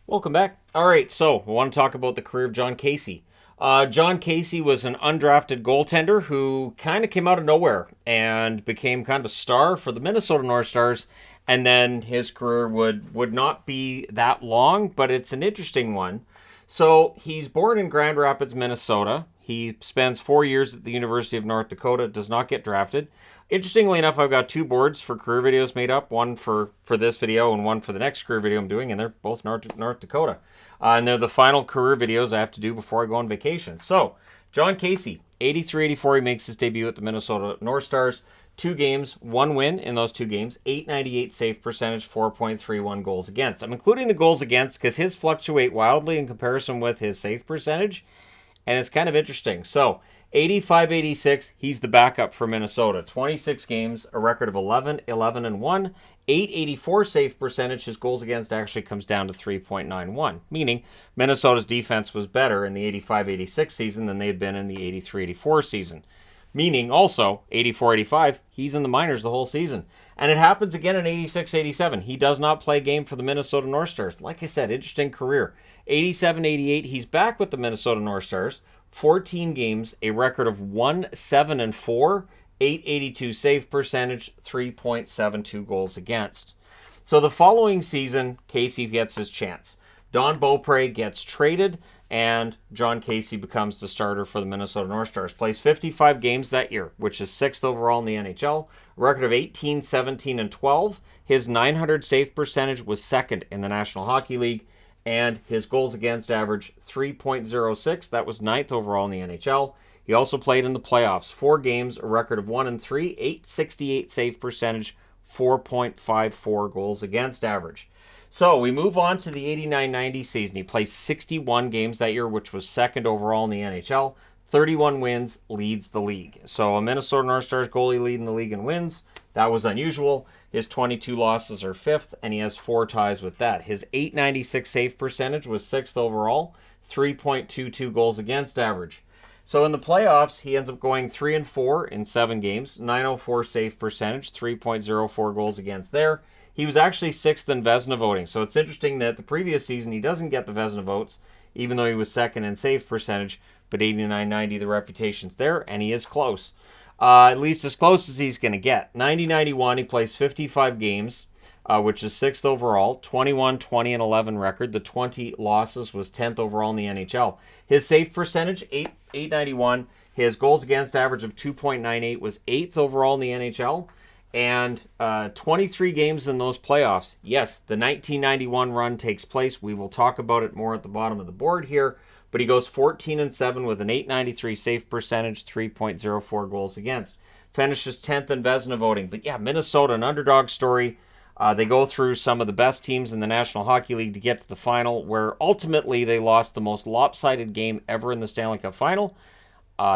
Welcome back. All right, so I want to talk about the career of John Casey. John Casey was an undrafted goaltender who kind of came out of nowhere and became kind of a star for the Minnesota North Stars. And then his career would not be that long, but it's an interesting one. So he's born in Grand Rapids, Minnesota. He spends 4 years at the University of North Dakota, does not get drafted. Interestingly enough, I've got two boards for career videos made up, one for this video and one for the next career video I'm doing, and they're both North Dakota. And they're the final career videos I have to do before I go on vacation. So, John Casey, 83-84, he makes his debut at the Minnesota North Stars. 2 games, 1 win in those 2 games, 898 save percentage, 4.31 goals against. I'm including the goals against because his fluctuate wildly in comparison with his save percentage, and it's kind of interesting. So, 85-86, he's the backup for Minnesota. 26 games, a record of 11-11-1, 884 save percentage. His goals against actually comes down to 3.91, meaning Minnesota's defense was better in the 85-86 season than they had been in the 83-84 season. Meaning also, 84-85, he's in the minors the whole season. And it happens again in 86-87. He does not play a game for the Minnesota North Stars. Like I said, interesting career. 87-88, he's back with the Minnesota North Stars. 14 games, a record of 1-7-4, 882 save percentage, 3.72 goals against. So the following season, Casey gets his chance. Don Beaupre gets traded, and John Casey becomes the starter for the Minnesota North Stars. Plays 55 games that year, which is 6th overall in the NHL. A record of 18-17-12. His 900 save percentage was 2nd in the National Hockey League, and his goals against average 3.06. That was 9th overall in the NHL. He also played in the playoffs. 4 games, a record of 1-3, 868 save percentage, 4.54 goals against average. So we move on to the 89-90 season. He plays 61 games that year, which was 2nd overall in the NHL. 31 wins, leads the league. So a Minnesota North Stars goalie leading the league in wins. That was unusual. His 22 losses are 5th, and he has 4 ties with that. His 896 save percentage was 6th overall, 3.22 goals against average. So in the playoffs, he ends up going 3-4 in 7 games, 904 save percentage, 3.04 goals against there. He was actually 6th in Vezina voting. So it's interesting that the previous season he doesn't get the Vezina votes, even though he was 2nd in save percentage, but 89-90, the reputation's there, and he is close. At least as close as he's going to get. 90-91, he plays 55 games, which is 6th overall, 21-20-11 record. The 20 losses was 10th overall in the NHL. His save percentage, 891. His goals against average of 2.98 was 8th overall in the NHL. And 23 games in those playoffs. Yes, the 1991 run takes place. We will talk about it more at the bottom of the board here. But he goes 14-7 with an 893 save percentage, 3.04 goals against. Finishes 10th in Vezina voting. But yeah, Minnesota, an underdog story. They go through some of the best teams in the National Hockey League to get to the final, where ultimately they lost the most lopsided game ever in the Stanley Cup final.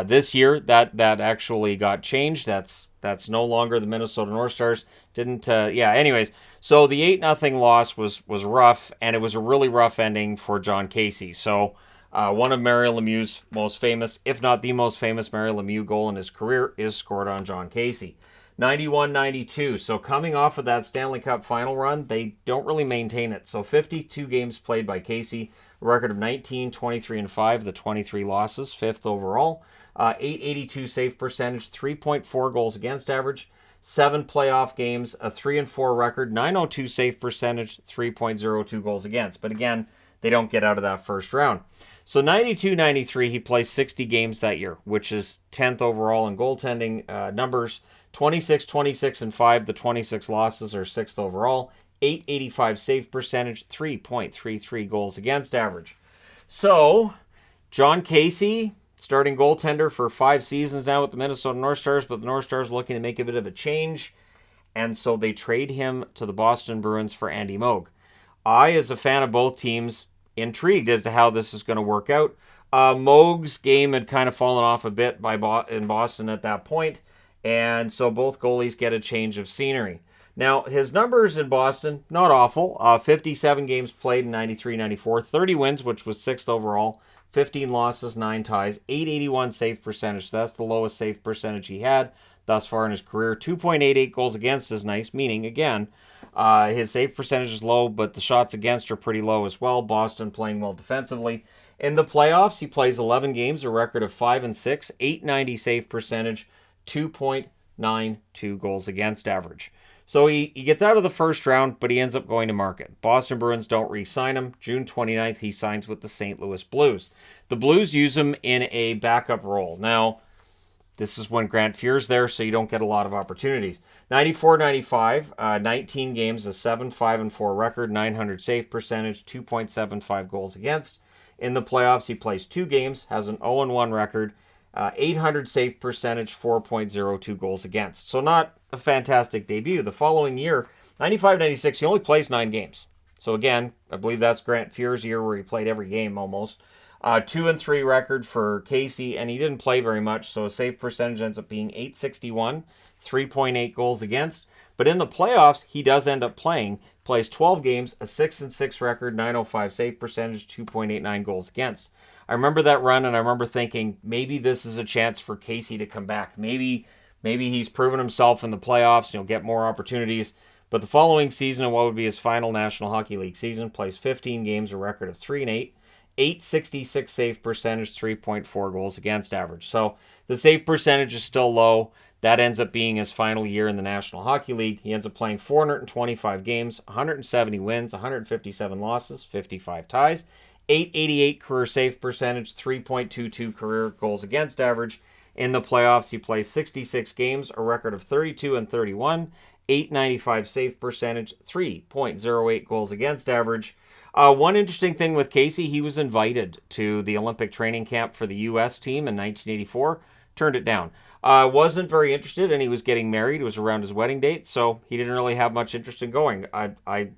This year, that actually got changed. That's no longer the Minnesota North Stars. Anyways, so the 8-0 loss was rough, and it was a really rough ending for John Casey. So one of Mario Lemieux's most famous, if not the most famous Mario Lemieux goal in his career is scored on John Casey. 91-92. So coming off of that Stanley Cup final run, they don't really maintain it. So 52 games played by Casey, a record of 19-23-5, the 23 losses, 5th overall. 882 save percentage, 3.4 goals against average. 7 playoff games, a 3-4 record, 902 save percentage, 3.02 goals against. But again, they don't get out of that first round. So 92-93, he plays 60 games that year, which is 10th overall in goaltending numbers. 26-26-5, the 26 losses are 6th overall. 885 save percentage, 3.33 goals against average. So, John Casey, starting goaltender for 5 seasons now with the Minnesota North Stars, but the North Stars looking to make a bit of a change, and so they trade him to the Boston Bruins for Andy Moog. I, as a fan of both teams, intrigued as to how this is going to work out. Moog's game had kind of fallen off a bit in Boston at that point, and so both goalies get a change of scenery. Now, his numbers in Boston, not awful. 57 games played in 93-94, 30 wins, which was 6th overall, 15 losses, 9 ties, 881 save percentage. So that's the lowest save percentage he had. thus far in his career. 2.88 goals against is nice, meaning, again, his save percentage is low, but the shots against are pretty low as well. Boston playing well defensively. In the playoffs, he plays 11 games, a record of 5-6, 890 save percentage, 2.92 goals against average. So he gets out of the first round, but he ends up going to market. Boston Bruins don't re-sign him. June 29th, he signs with the St. Louis Blues. The Blues use him in a backup role. Now, this is when Grant Fuhr's there, so you don't get a lot of opportunities. 94-95, 19 games, a 7-5-4 record, 900 save percentage, 2.75 goals against. In the playoffs, he plays 2 games, has an 0-1 record, 800 save percentage, 4.02 goals against. So not a fantastic debut. The following year, 95-96, he only plays 9 games. So again, I believe that's Grant Fuhr's year where he played every game almost. 2-3 record for Casey, and he didn't play very much, so his save percentage ends up being .861, 3.8 goals against. But in the playoffs, he does end up playing. Plays 12 games, a 6-6 record, 905 save percentage, 2.89 goals against. I remember that run, and I remember thinking, maybe this is a chance for Casey to come back. Maybe he's proven himself in the playoffs, and he'll get more opportunities. But the following season, and what would be his final National Hockey League season, plays 15 games, a record of 3-8. 866 save percentage, 3.4 goals against average. So the save percentage is still low. That ends up being his final year in the National Hockey League. He ends up playing 425 games, 170 wins, 157 losses, 55 ties, 888 career save percentage, 3.22 career goals against average. In the playoffs, he plays 66 games, a record of 32-31, 895 save percentage, 3.08 goals against average. One interesting thing with Casey, he was invited to the Olympic training camp for the U.S. team in 1984. Turned it down. Wasn't very interested, and he was getting married. It was around his wedding date, so he didn't really have much interest in going. I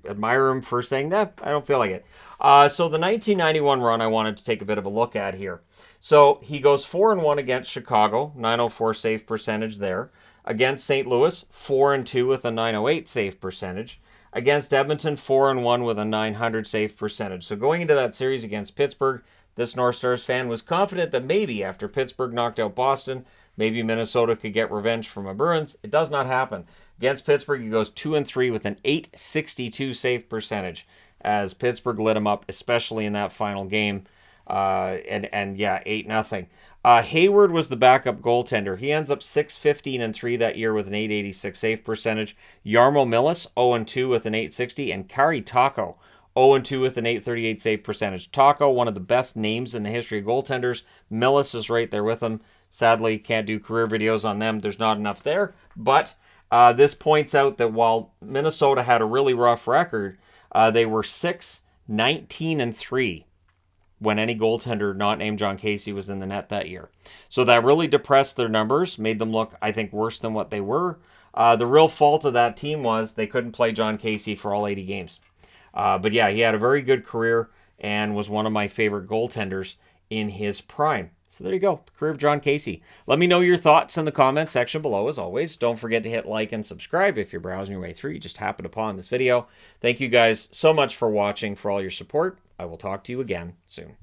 admire him for saying that. I don't feel like it. So the 1991 run I wanted to take a bit of a look at here. So he goes 4-1 against Chicago, 904 save percentage there. Against St. Louis, 4-2 with a 908 save percentage. Against Edmonton, 4-1 with a 900 save percentage. So going into that series against Pittsburgh, this North Stars fan was confident that maybe after Pittsburgh knocked out Boston, maybe Minnesota could get revenge from the Bruins. It does not happen. Against Pittsburgh, he goes 2-3 with an 862 save percentage as Pittsburgh lit him up, especially in that final game. And yeah, 8-0. Hayward was the backup goaltender. He ends up 6-15-3 that year with an 886 save percentage. Jarmo Millis, 0-2 with an 860. And Kari Taco, 0-2 with an 838 save percentage. Taco, one of the best names in the history of goaltenders. Millis is right there with him. Sadly, can't do career videos on them. There's not enough there. But this points out that while Minnesota had a really rough record, they were 6-19-3 when any goaltender not named John Casey was in the net that year. So that really depressed their numbers, made them look, I think, worse than what they were. The real fault of that team was they couldn't play John Casey for all 80 games. But yeah, he had a very good career and was one of my favorite goaltenders in his prime. So there you go, the career of John Casey. Let me know your thoughts in the comments section below, as always. Don't forget to hit like and subscribe if you're browsing your way through. You just happened upon this video. Thank you guys so much for watching, for all your support. I will talk to you again soon.